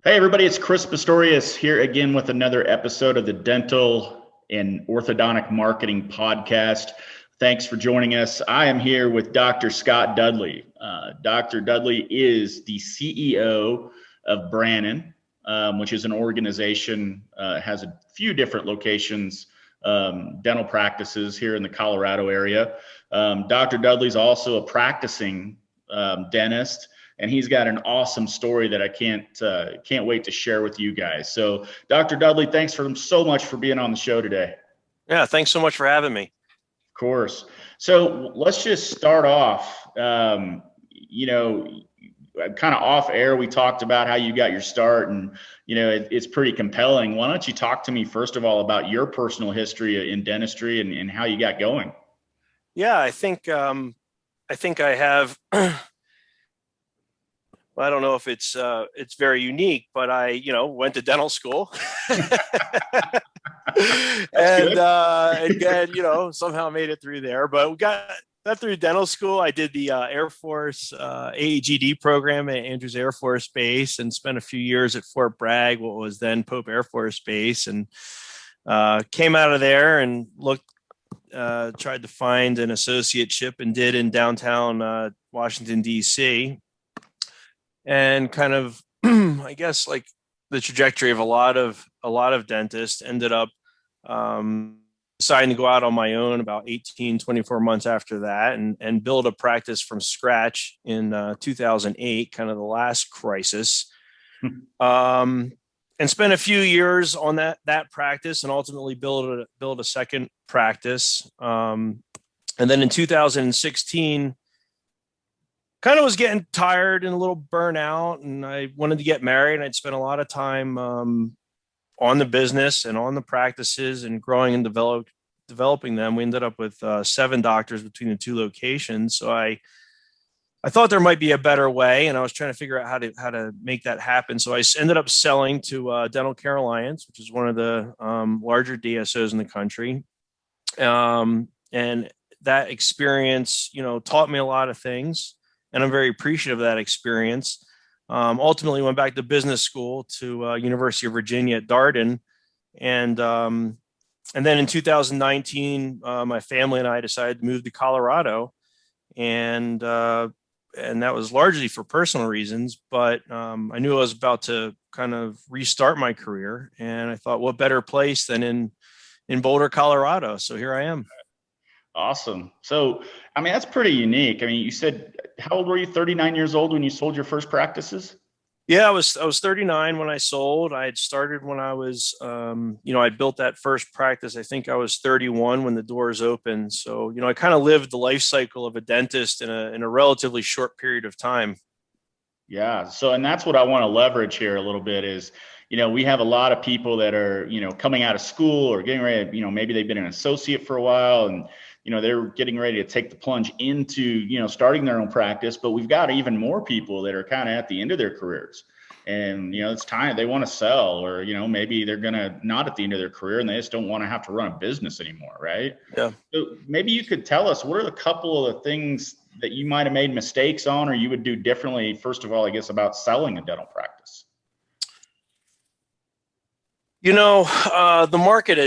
Hey everybody, it's Chris Pistorius here again with another episode of the Dental and Orthodontic Marketing Podcast. Thanks for joining us. I am here with Dr. Scott Dudley. Dr. Dudley is the CEO of Branin, which is an organization, has a few different locations, dental practices here in the Colorado area. Dr. Dudley's also a practicing dentist. And he's got an awesome story that I can't wait to share with you guys. So, Dr. Dudley, thanks so much for being on the show today. Yeah, thanks so much for having me. Of course. So let's just start off. Kind of off air, we talked about how you got your start, and it's pretty compelling. Why don't you talk to me first of all about your personal history in dentistry and how you got going? Yeah, I think I have. I don't know if it's very unique, but I went to dental school and somehow made it through there. But we got through dental school. I did the Air Force AAGD program at Andrews Air Force Base and spent a few years at Fort Bragg, what was then Pope Air Force Base, and came out of there and tried to find an associateship and did in downtown Washington, D.C. And kind of, I guess, like the trajectory of a lot of dentists, ended up deciding to go out on my own about 18, 24 months after that and build a practice from scratch in 2008, kind of the last crisis. And spent a few years on that practice and ultimately build a second practice. And then in 2016, kind of was getting tired and a little burnout, and I wanted to get married, and I'd spent a lot of time on the business and on the practices and growing and developing them. We ended up with 7 doctors between the 2 locations. So I thought there might be a better way, and I was trying to figure out how to make that happen. So I ended up selling to Dental Care Alliance, which is one of the larger DSOs in the country. And that experience, taught me a lot of things. And I'm very appreciative of that experience. Ultimately went back to business school to University of Virginia at Darden. And then in 2019, my family and I decided to move to Colorado. And that was largely for personal reasons, but I knew I was about to kind of restart my career. And I thought, what better place than in Boulder, Colorado? So here I am. Awesome. So, I mean, that's pretty unique. I mean, you said, how old were you? 39 years old when you sold your first practices? Yeah, I was 39 when I sold. I had started when I was, I built that first practice. I think I was 31 when the doors opened. So, I kind of lived the life cycle of a dentist in a relatively short period of time. Yeah. So, and that's what I want to leverage here a little bit is, we have a lot of people that are, coming out of school or getting ready, maybe they've been an associate for a while and, they're getting ready to take the plunge into, starting their own practice. But we've got even more people that are kind of at the end of their careers. And, it's time they want to sell, or, maybe they're going to not at the end of their career and they just don't want to have to run a business anymore. Right. Yeah. So maybe you could tell us, what are a couple of the things that you might have made mistakes on, or you would do differently, first of all, I guess, about selling a dental practice? The market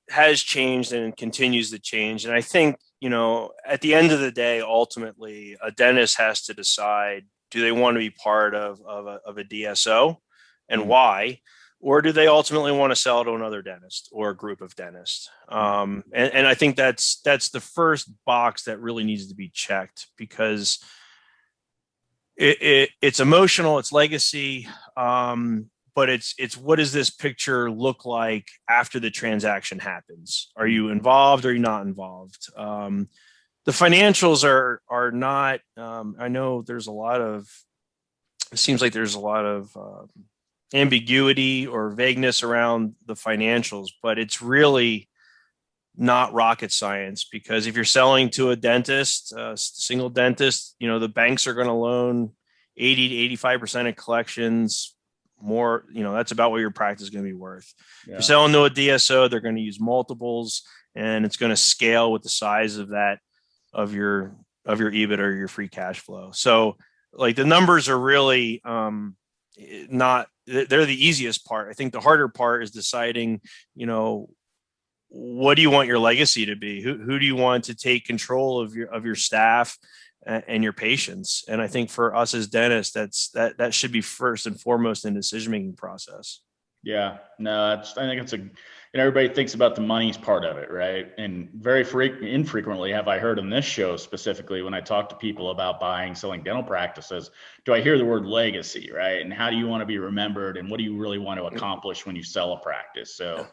has changed and continues to change. And I think, at the end of the day, ultimately, a dentist has to decide, do they want to be part of a DSO and why? Or do they ultimately want to sell to another dentist or a group of dentists? And I think that's the first box that really needs to be checked, because it's emotional, it's legacy. But it's what does this picture look like after the transaction happens? Are you involved or are you not involved? The financials are not. I know it seems like there's a lot of ambiguity or vagueness around the financials, but it's really not rocket science, because if you're selling to a dentist, single dentist, the banks are going to loan 80 to 85% of collections. More, that's about what your practice is going to be worth. Yeah. If you're selling to a DSO, they're going to use multiples, and it's going to scale with the size of your EBIT or your free cash flow. So, like, the numbers are really not they're the easiest part. I think the harder part is deciding, what do you want your legacy to be? Who do you want to take control of your staff and your patients? And I think for us as dentists, that should be first and foremost in the decision-making process. Yeah, no, I think it's everybody thinks about the money's part of it, right? And very infrequently have I heard on this show specifically when I talk to people about buying, selling dental practices, do I hear the word legacy, right? And how do you want to be remembered? And what do you really want to accomplish when you sell a practice? So,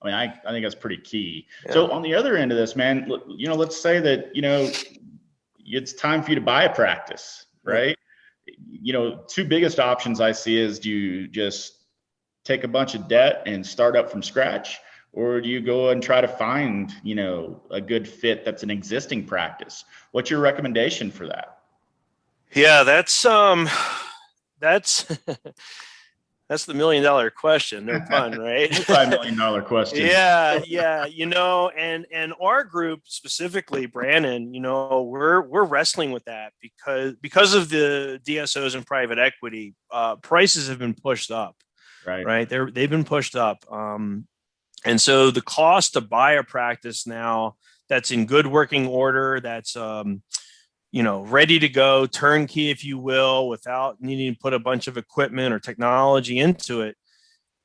I mean, I think that's pretty key. Yeah. So on the other end of this, man, let's say that, it's time for you to buy a practice, right? Yeah. Two biggest options I see is, do you just take a bunch of debt and start up from scratch, or do you go and try to find, a good fit that's an existing practice? What's your recommendation for that? Yeah, that's that's the $1 million question. No pun, right? $5 million question. Yeah. And our group specifically, Branin, we're wrestling with that because of the DSOs and private equity, prices have been pushed up. Right. They've been pushed up. And so the cost to buy a practice now that's in good working order, that's, ready to go, turnkey, if you will, without needing to put a bunch of equipment or technology into it,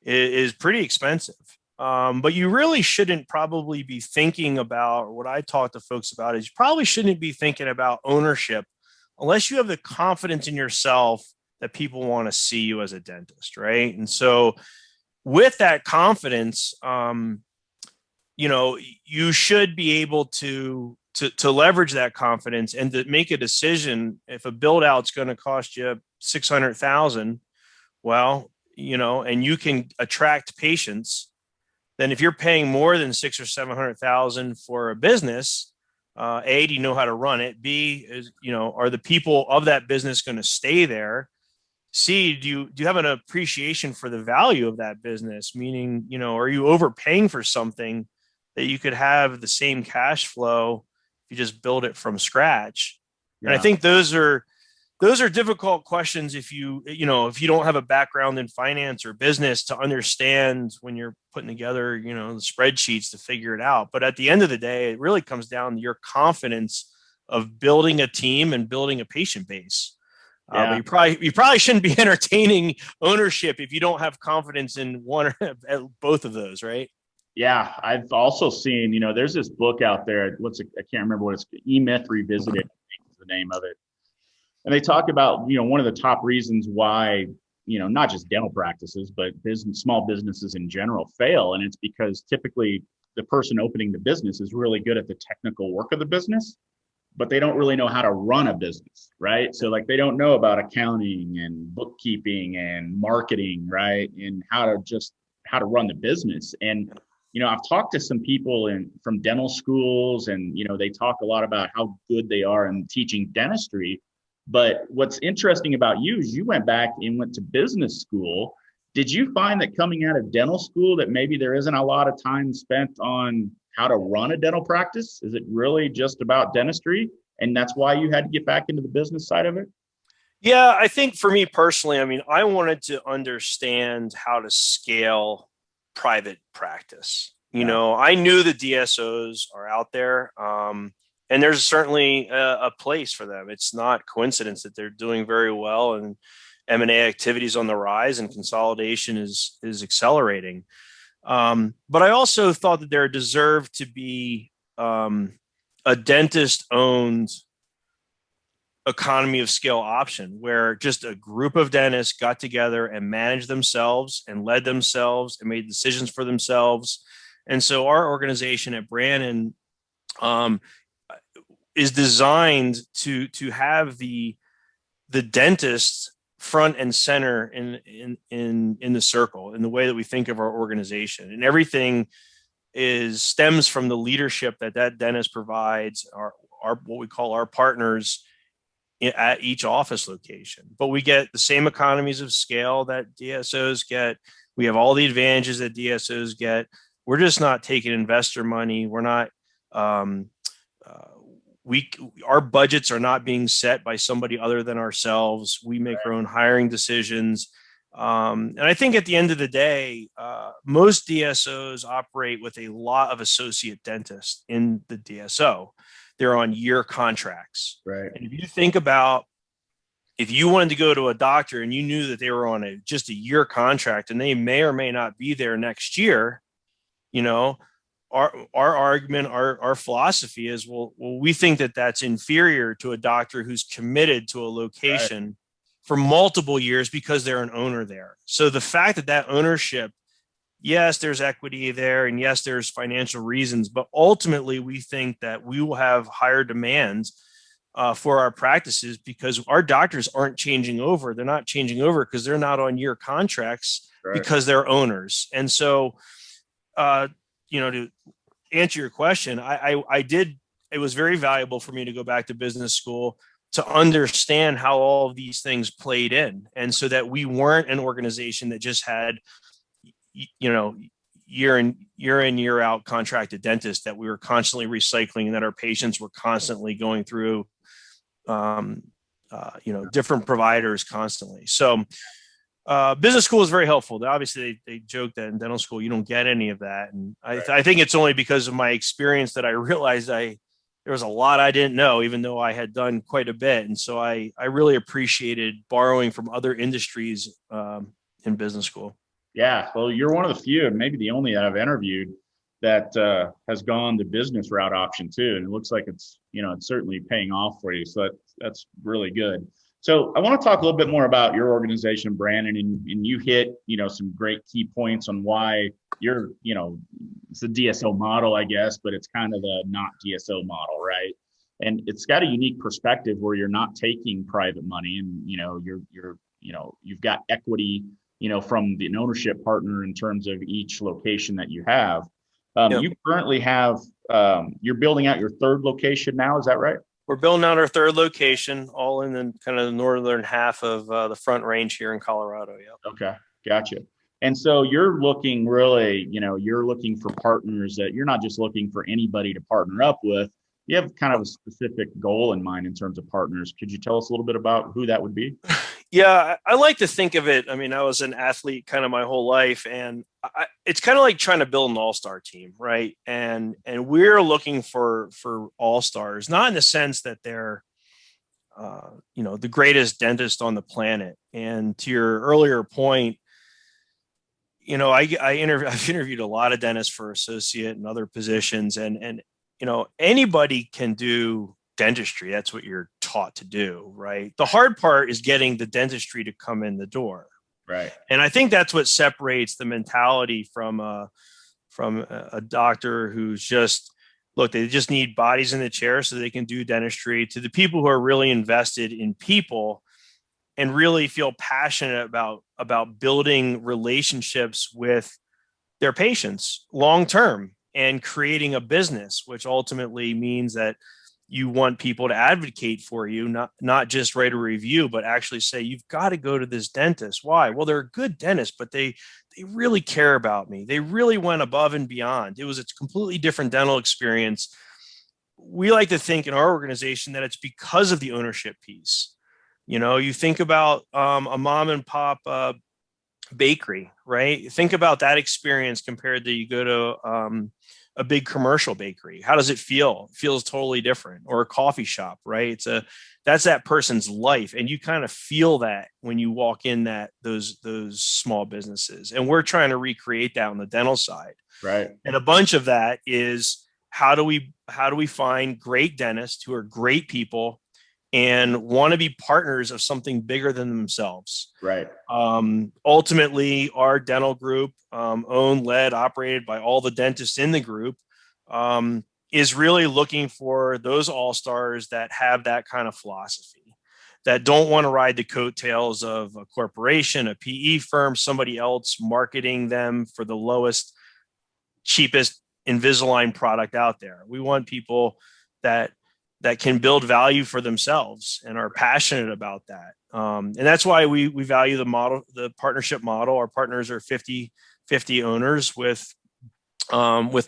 is pretty expensive. But you really shouldn't probably be thinking about, or what I talk to folks about is, you probably shouldn't be thinking about ownership unless you have the confidence in yourself that people want to see you as a dentist, right? And so with that confidence, you should be able to leverage that confidence and to make a decision. If a build out's going to cost you $600,000, well, and you can attract patients, then if you're paying more than $600,000 or $700,000 for a business, A, do you know how to run it? B, are the people of that business going to stay there? C, do you have an appreciation for the value of that business? Meaning, are you overpaying for something that you could have the same cash flow if you just build it from scratch? Yeah. And I think those are difficult questions if you don't have a background in finance or business to understand when you're putting together, the spreadsheets to figure it out. But at the end of the day, it really comes down to your confidence of building a team and building a patient base. Yeah. But you probably shouldn't be entertaining ownership if you don't have confidence in one or both of those, right? Yeah, I've also seen, there's this book out there. I can't remember what it's, E-Myth Revisited, I think is the name of it. And they talk about, one of the top reasons why, not just dental practices, but small businesses in general fail. And it's because typically the person opening the business is really good at the technical work of the business, but they don't really know how to run a business, right? So like they don't know about accounting and bookkeeping and marketing, right? And how to run the business. And, I've talked to some people from dental schools, and, they talk a lot about how good they are in teaching dentistry. But what's interesting about you is you went back and went to business school. Did you find that coming out of dental school that maybe there isn't a lot of time spent on how to run a dental practice? Is it really just about dentistry? And that's why you had to get back into the business side of it? Yeah, I think for me personally, I wanted to understand how to scale private practice. I knew the DSOs are out there, and there's certainly a place for them. It's not coincidence that they're doing very well, and M&A activities on the rise, and consolidation is accelerating. But I also thought that there deserved to be a dentist-owned economy of scale option where just a group of dentists got together and managed themselves and led themselves and made decisions for themselves. And so our organization at Branin is designed to have the dentist front and center in the circle, in the way that we think of our organization. And everything stems from the leadership that dentist provides, our what we call our partners at each office location. But we get the same economies of scale that DSOs get. We have all the advantages that DSOs get. We're just not taking investor money. We're not, our budgets are not being set by somebody other than ourselves. We make our own hiring decisions. And I think at the end of the day, most DSOs operate with a lot of associate dentists in the DSO. They're on year contracts. Right. And if you think about, if you wanted to go to a doctor and you knew that they were on just a year contract and they may or may not be there next year, you know, our argument, our philosophy is, well, we think that that's inferior to a doctor who's committed to a location Right. for multiple years because they're an owner there. So the fact that that ownership, yes, there's equity there, and yes, there's financial reasons, but ultimately we think that we will have higher demands for our practices because our doctors aren't changing over. They're not changing over because they're not on year contracts, Right. because they're owners. And so, to answer your question, I did. It was very valuable for me to go back to business school to understand how all of these things played in, and so that we weren't an organization that just had, year in year out contracted dentists that we were constantly recycling, and that our patients were constantly going through different providers constantly. So business school is very helpful. Obviously, they joke that in dental school you don't get any of that, and I think it's only because of my experience that I realized there was a lot I didn't know, even though I had done quite a bit. And so I really appreciated borrowing from other industries in business school. Yeah, well, you're one of the few, and maybe the only that I've interviewed that has gone the business route option too, and it looks like it's certainly paying off for you. So that's really good. So I want to talk a little bit more about your organization, Branin, and you hit some great key points on why you're it's a DSO model, I guess, but it's kind of the not DSO model, right? And it's got a unique perspective where you're not taking private money, and you've got equity from the ownership partner in terms of each location that you have. Yep. You currently have, you're building out your third location now, is that right? We're building out our third location, all in the kind of the northern half of the Front Range here in Colorado. Yeah. Okay, gotcha. And so you're looking really, you're looking for partners that you're not just looking for anybody to partner up with. You have kind of a specific goal in mind in terms of partners. Could you tell us a little bit about who that would be? Yeah, I like to think of it. I mean, I was an athlete kind of my whole life, and it's kind of like trying to build an all-star team, right? And we're looking for all-stars, not in the sense that they're, the greatest dentist on the planet. And to your earlier point, I've interviewed a lot of dentists for associate and other positions, and anybody can do dentistry. That's what you're taught to do, right? The hard part is getting the dentistry to come in the door. Right. And I think that's what separates the mentality from a doctor who's just, look, they just need bodies in the chair so they can do dentistry, to the people who are really invested in people and really feel passionate about building relationships with their patients long term and creating a business, which ultimately means that you want people to advocate for you, not just write a review, but actually say, you've got to go to this dentist. Why? Well, they're a good dentist, but they really care about me. They really went above and beyond. It was a completely different dental experience. We like to think in our organization that it's because of the ownership piece. You think about a mom and pop bakery, right? Think about that experience compared to you go to a big commercial bakery. How does it feel? It feels totally different. Or a coffee shop, right? That's that person's life, and you kind of feel that when you walk in those small businesses. And we're trying to recreate that on the dental side. Right. And a bunch of that is, how do we find great dentists who are great people and want to be partners of something bigger than themselves. Right. Ultimately, our dental group, owned, led, operated by all the dentists in the group, is really looking for those all-stars that have that kind of philosophy, that don't want to ride the coattails of a corporation, a PE firm, somebody else marketing them for the lowest, cheapest Invisalign product out there. We want people that can build value for themselves and are passionate about that. And that's why we value the partnership model. Our partners are 50/50 owners with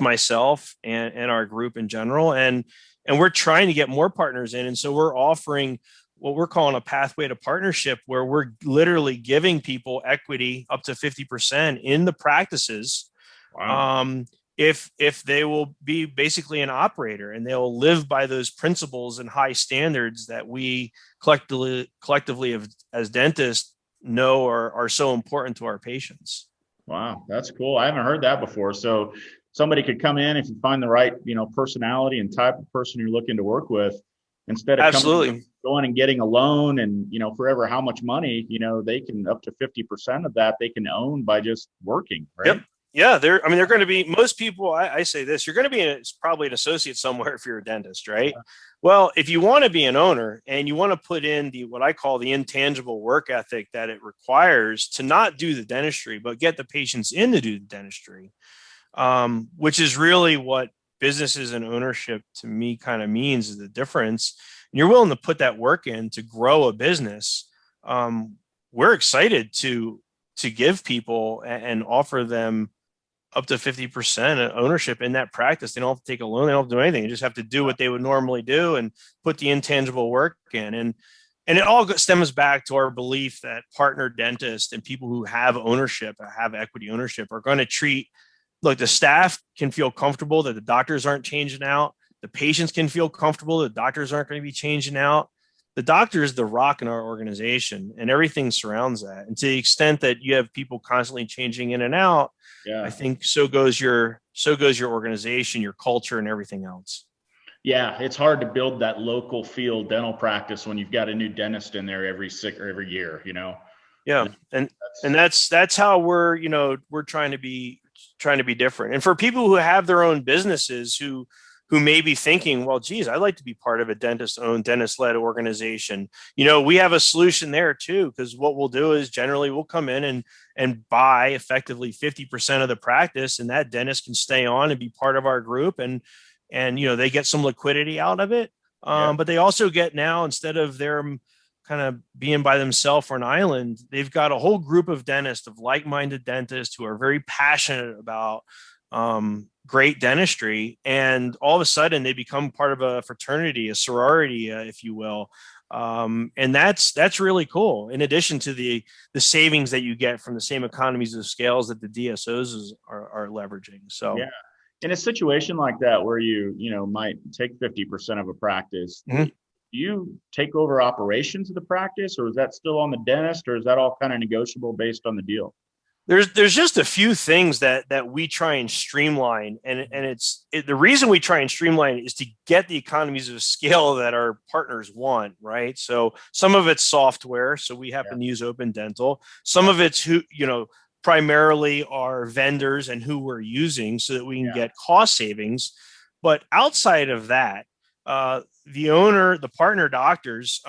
myself and our group in general. And we're trying to get more partners in. And so we're offering what we're calling a pathway to partnership, where we're literally giving people equity up to 50% in the practices. Wow. If they will be basically an operator, and they'll live by those principles and high standards that we collectively as dentists know are so important to our patients. Wow, that's cool. I haven't heard that before. So somebody could come in if you find the right, personality and type of person you're looking to work with, instead of Absolutely. going and getting a loan and, forever how much money, they can up to 50% of that they can own by just working, right? Yep. Yeah, they're going to be, most people, I say this, you're going to be probably an associate somewhere if you're a dentist, right? Yeah. Well, if you want to be an owner and you want to put in what I call the intangible work ethic that it requires to not do the dentistry, but get the patients in to do the dentistry, which is really what businesses and ownership to me kind of means, is the difference. And you're willing to put that work in to grow a business. We're excited to give people and offer them up to 50% ownership in that practice. They don't have to take a loan. They don't have to do anything. They just have to do what they would normally do and put the intangible work in. And it all stems back to our belief that partner dentists and people who have ownership, have equity ownership, are going to look, the staff can feel comfortable that the doctors aren't changing out. The patients can feel comfortable that doctors aren't going to be changing out. The doctor is the rock in our organization, and everything surrounds that. And to the extent that you have people constantly changing in and out, Yeah. I think so goes your organization, your culture, and everything else. Yeah, it's hard to build that local field dental practice when you've got a new dentist in there every year, Yeah, and that's how we're trying to be different. And for people who have their own businesses, who may be thinking, well, geez, I'd like to be part of a dentist-owned, dentist-led organization. We have a solution there too, because what we'll do is generally we'll come in and buy effectively 50% of the practice, and that dentist can stay on and be part of our group, and they get some liquidity out of it. Yeah. But they also get, now, instead of their kind of being by themselves or an island, they've got a whole group of dentists, of like-minded dentists who are very passionate about great dentistry, and all of a sudden they become part of a fraternity, a sorority, if you will. And that's really cool. In addition to the savings that you get from the same economies of scales that the DSOs are leveraging. So Yeah. In a situation like that, where you might take 50% of a practice, mm-hmm. do you take over operations of the practice, or is that still on the dentist, or is that all kind of negotiable based on the deal? There's just a few things that we try and streamline, and the reason we try and streamline is to get the economies of scale that our partners want, right? So some of it's software, so we happen to use Open Dental. Some of it's primarily our vendors and who we're using, so that we can get cost savings. But outside of that, the partner doctors,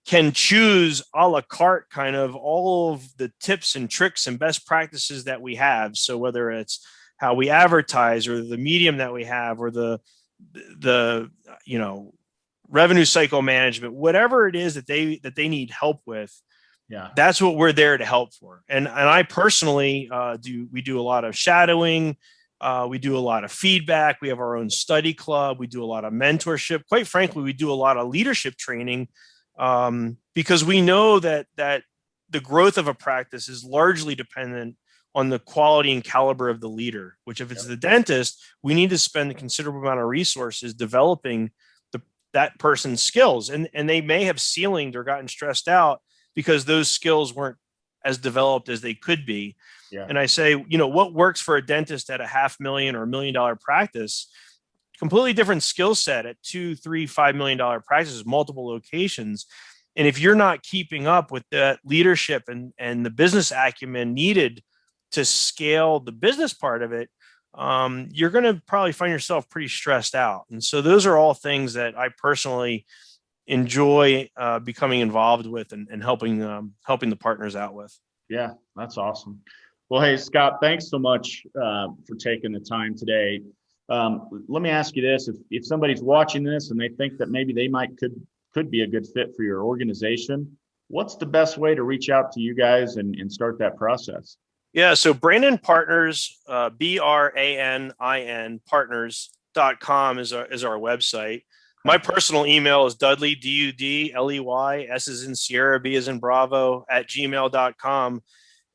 can choose a la carte kind of all of the tips and tricks and best practices that we have. So whether it's how we advertise, or the medium that we have, or the revenue cycle management, whatever it is that they need help with, that's what we're there to help for. And I personally we do a lot of shadowing. We do a lot of feedback. We have our own study club. We do a lot of mentorship. Quite frankly, we do a lot of leadership training, because we know that the growth of a practice is largely dependent on the quality and caliber of the leader, which, if it's the dentist, we need to spend a considerable amount of resources developing that person's skills. And they may have ceilinged or gotten stressed out because those skills weren't as developed as they could be. Yeah. And I say, what works for a dentist at $500,000 or $1 million practice, completely different skill set at $2, $3, $5 million practices, multiple locations. And if you're not keeping up with that leadership and the business acumen needed to scale the business part of it, you're going to probably find yourself pretty stressed out. And so those are all things that I personally enjoy becoming involved with and helping the partners out with. Yeah, that's awesome. Well, hey, Scott, thanks so much for taking the time today. Let me ask you this. If somebody's watching this and they think that maybe they could be a good fit for your organization, what's the best way to reach out to you guys and start that process? Yeah, so Branin Partners, BRANIN partners.com is our website. My personal email is Dudley, Dudley, S as in Sierra, B as in Bravo, @gmail.com.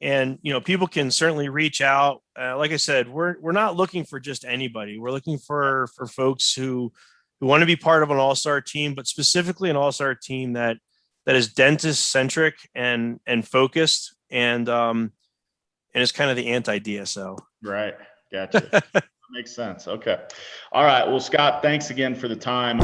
And, people can certainly reach out. Like I said, we're not looking for just anybody. We're looking for folks who want to be part of an all-star team, but specifically an all-star team that is dentist centric and focused and is kind of the anti-DSO. Right. Gotcha. Makes sense. Okay. All right. Well, Scott, thanks again for the time.